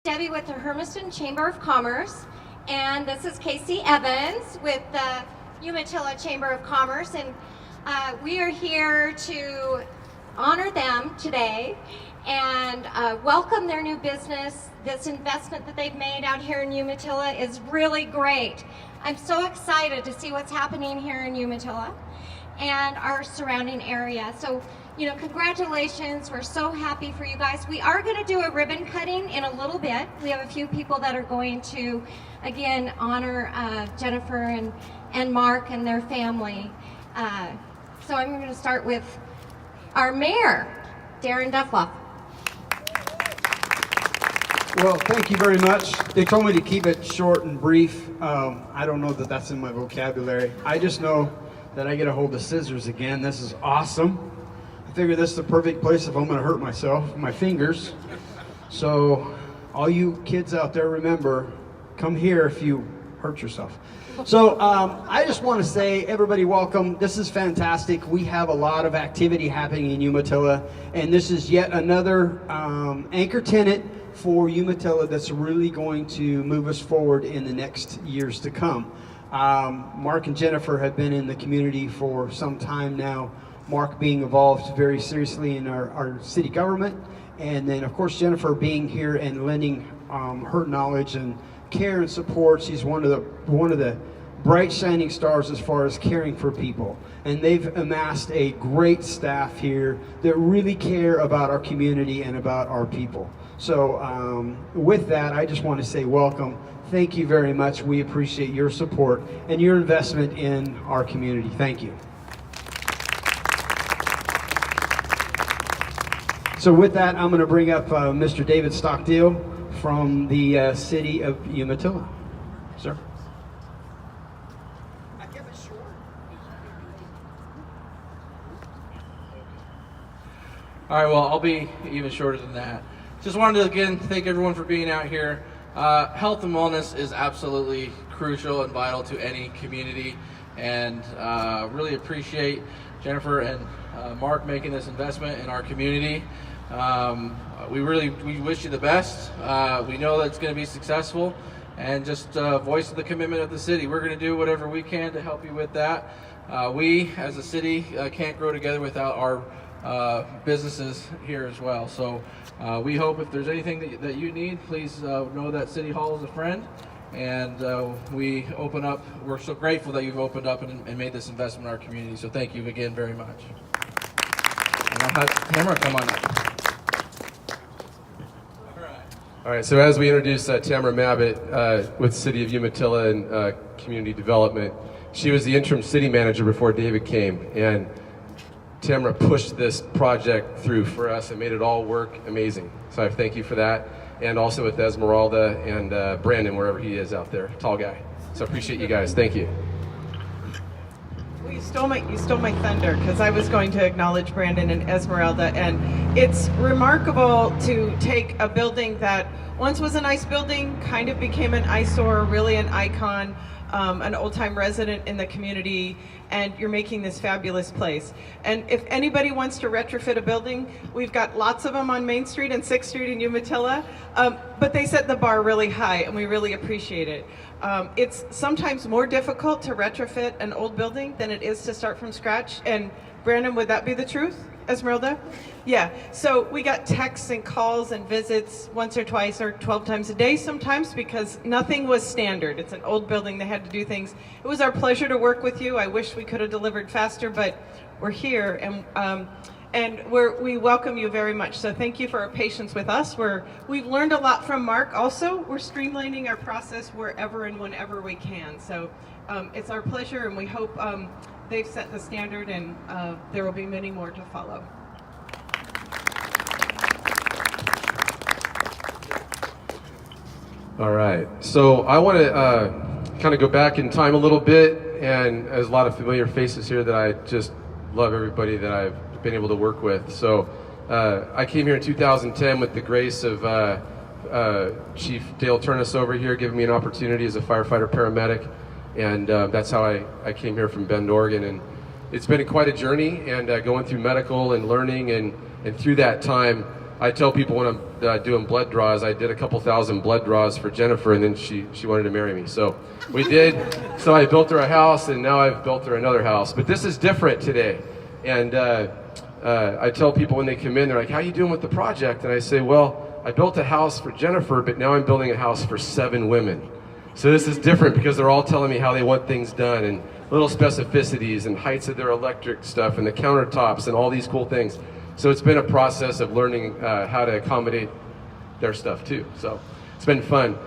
Debbie with the Hermiston Chamber of Commerce, and this is Casey Evans with the Umatilla Chamber of Commerce, and we are here to honor them today and welcome their new business. This investment that they've made out here in Umatilla is really great. I'm so excited to see what's happening here in Umatilla and our surrounding area. So, congratulations. We're so happy for you guys. We are going to do a ribbon cutting in a little bit. We have a few people that are going to, again, honor Jennifer and Mark and their family. So I'm going to start with our mayor, Daren Dufloth. Well, thank you very much. They told me to keep it short and brief. I don't know that that's in my vocabulary. I just know that I get a hold of scissors again. This is awesome. I figure this is the perfect place if I'm going to hurt myself, my fingers. So all you kids out there, remember, come here if you hurt yourself. So I just want to say, everybody, welcome. This is fantastic. We have a lot of activity happening in Umatilla, and this is yet another anchor tenant for Umatilla that's really going to move us forward in the next years to come. Mark and Jennifer have been in the community for some time now. Mark being involved very seriously in our city government, and then of course Jennifer being here and lending her knowledge and care and support. She's one of the bright shining stars as far as caring for people, and they've amassed a great staff here that really care about our community and about our people. So with that, I just want to say welcome. Thank you very much. We appreciate your support and your investment in our community. Thank you. So with that, I'm going to bring up Mr. David Stockdale from the city of Umatilla. Sir. I kept it short. All right, well, I'll be even shorter than that. Just wanted to, again, thank everyone for being out here. Health and wellness is absolutely crucial and vital to any community, and really appreciate Jennifer and Mark making this investment in our community. We wish you the best. We know that it's going to be successful, and just voice the commitment of the city. We're going to do whatever we can to help you with that. We, as a city, can't grow together without our businesses here as well. So we hope if there's anything that you need, please know that City Hall is a friend. And we're so grateful that you've opened up and made this investment in our community. So thank you again very much. And I'll have Tamara come on up. All right, so as we introduce Tamara Mabbott with City of Umatilla and Community Development, she was the interim city manager before David came, and Tamara pushed this project through for us and made it all work amazing. So I thank you for that, and also with Esmeralda and Brandon, wherever he is out there, tall guy. So I appreciate you guys. Thank you. Well, you stole my thunder, because I was going to acknowledge Brandon and Esmeralda, and it's remarkable to take a building that once was a nice building, kind of became an eyesore, really an icon, an old-time resident in the community, and you're making this fabulous place. And if anybody wants to retrofit a building, we've got lots of them on Main Street and 6th Street in Umatilla, but they set the bar really high, and we really appreciate it. It's sometimes more difficult to retrofit an old building than it is to start from scratch. And Brandon, would that be the truth? Esmeralda? Yeah, so we got texts and calls and visits once or twice or 12 times a day sometimes, because nothing was standard. It's an old building, they had to do things. It was our pleasure to work with you. I wish we could have delivered faster, but we're here, and we welcome you very much. So thank you for your patience with us. We've learned a lot from Mark also. We're streamlining our process wherever and whenever we can. So it's our pleasure, and we hope they've set the standard, and there will be many more to follow. All right, so I want to kind of go back in time a little bit, and there's a lot of familiar faces here that I just love everybody that I've been able to work with. So I came here in 2010 with the grace of Chief Dale Turnus over here giving me an opportunity as a firefighter paramedic, and that's how I came here from Bend, Oregon. And it's been quite a journey, and going through medical and learning, and through that time I tell people when I'm doing blood draws, I did a couple thousand blood draws for Jennifer, and then she wanted to marry me. So we did. So I built her a house, and now I've built her another house. But this is different today. And I tell people when they come in, they're like, how you doing with the project? And I say, well, I built a house for Jennifer, but now I'm building a house for 7 women. So this is different because they're all telling me how they want things done, and little specificities and heights of their electric stuff and the countertops and all these cool things. So it's been a process of learning how to accommodate their stuff too. So it's been fun.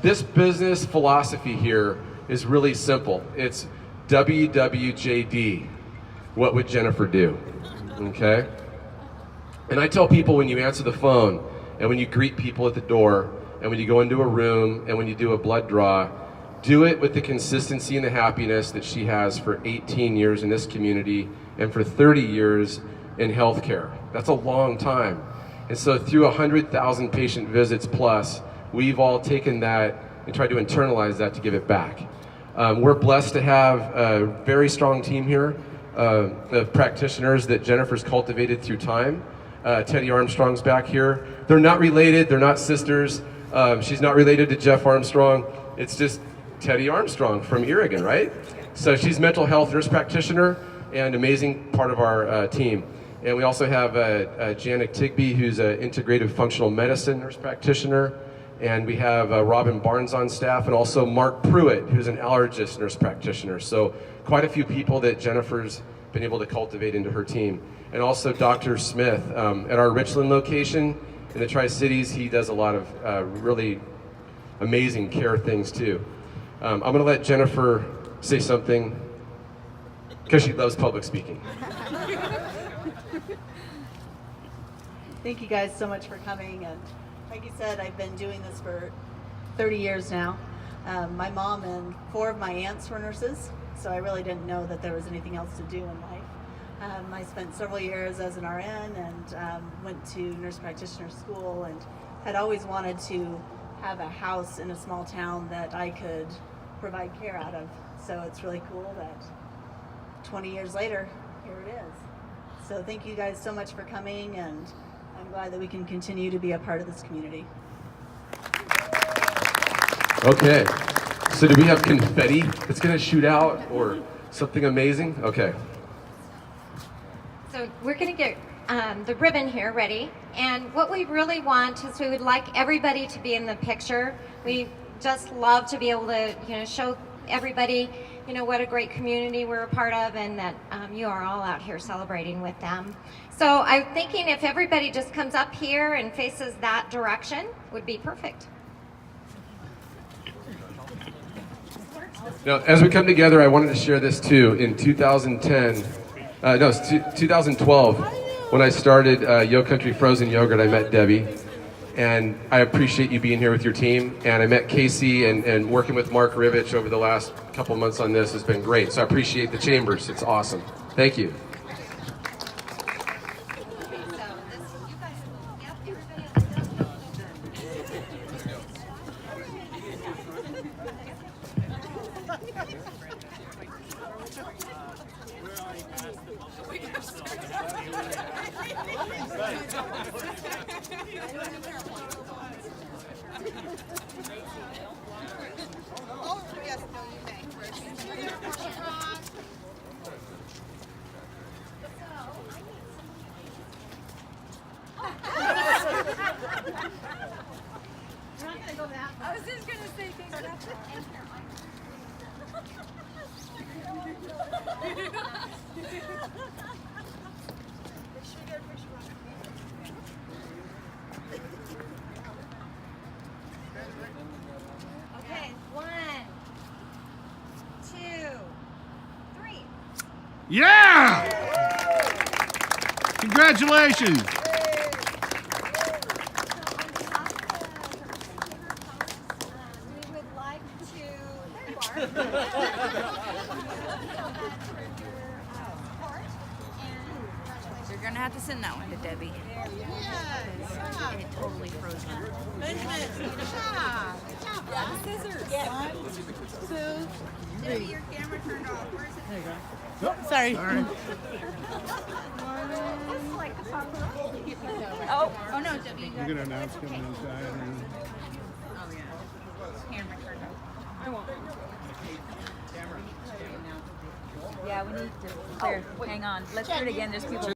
This business philosophy here is really simple. It's WWJD. What would Jennifer do? Okay? And I tell people when you answer the phone and when you greet people at the door and when you go into a room and when you do a blood draw, do it with the consistency and the happiness that she has for 18 years in this community and for 30 years in healthcare. That's a long time. And so through 100,000 patient visits plus, we've all taken that and tried to internalize that to give it back. We're blessed to have a very strong team here of practitioners that Jennifer's cultivated through time. Teddy Armstrong's back here. They're not related, they're not sisters. She's not related to Jeff Armstrong. It's just Teddy Armstrong from Oregon, right? So she's mental health nurse practitioner and amazing part of our team. And we also have Janet Tigby, who's an integrative functional medicine nurse practitioner. And we have Robin Barnes on staff, and also Mark Pruitt, who's an allergist nurse practitioner. So quite a few people that Jennifer's been able to cultivate into her team. And also Dr. Smith at our Richland location in the Tri-Cities. He does a lot of really amazing care things too. I'm going to let Jennifer say something because she loves public speaking. Thank you guys so much for coming, and like you said, I've been doing this for 30 years now. My mom and 4 of my aunts were nurses, so I really didn't know that there was anything else to do in life. I spent several years as an RN and went to nurse practitioner school, and had always wanted to have a house in a small town that I could provide care out of. So it's really cool that 20 years later, here it is. So thank you guys so much for coming, and I'm glad that we can continue to be a part of this community. Okay, so do we have confetti that's going to shoot out or something amazing? Okay. So we're going to get the ribbon here ready, and what we really want is we would like everybody to be in the picture. We just love to be able to, show everybody, what a great community we're a part of, and that you are all out here celebrating with them. So I'm thinking if everybody just comes up here and faces that direction, would be perfect. Now, as we come together, I wanted to share this too. In 2012, when I started Yo Country Frozen Yogurt, I met Debbie. And I appreciate you being here with your team. And I met Casey, and working with Mark Rivich over the last couple months on this has been great. So I appreciate the Chambers. It's awesome. Thank you. I was just gonna say things like that. Okay, 1, 2, 3. Yeah! Congratulations! We would like to, there you are. You're gonna have to send that one to Debbie. It totally froze her. Grab the scissors. 1, 2, 3. Debbie, your camera turned off. Where's it? There you go. Sorry. All right. It's like the paparazzi. Oh, You're gonna announce coming inside. Oh yeah. Camera turned on. I won't. Yeah, we need to clear. Hang on. Let's do it again. There's people.